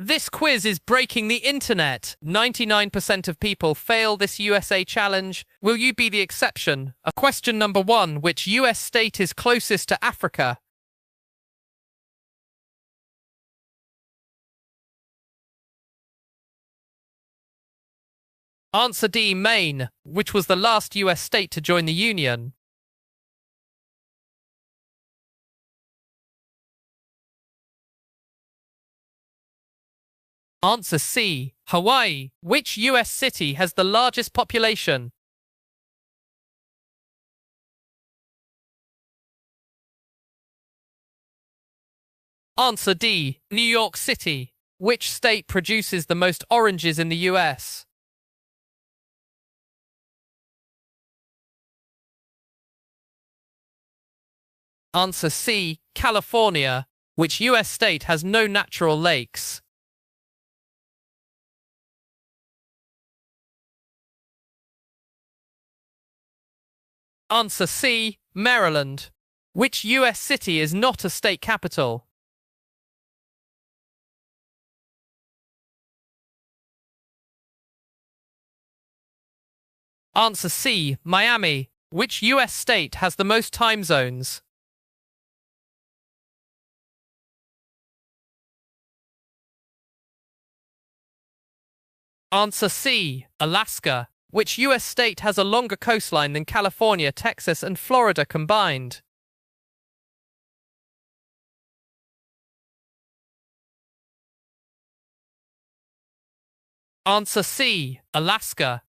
This quiz is breaking the internet. 99% of people fail this USA challenge. Will you be the exception? Question number 1. Which US state is closest to Africa? Answer D. Maine. Which was the last US state to join the Union? Answer C. Hawaii. Which US city has the largest population? Answer D. New York City. Which state produces the most oranges in the US? Answer C. California. Which US state has no natural lakes? Answer C. Maryland. Which US city is not a state capital? Answer C. Miami. Which US state has the most time zones? Answer C. Alaska. Which US state has a longer coastline than California, Texas, and Florida combined? Answer C. Alaska.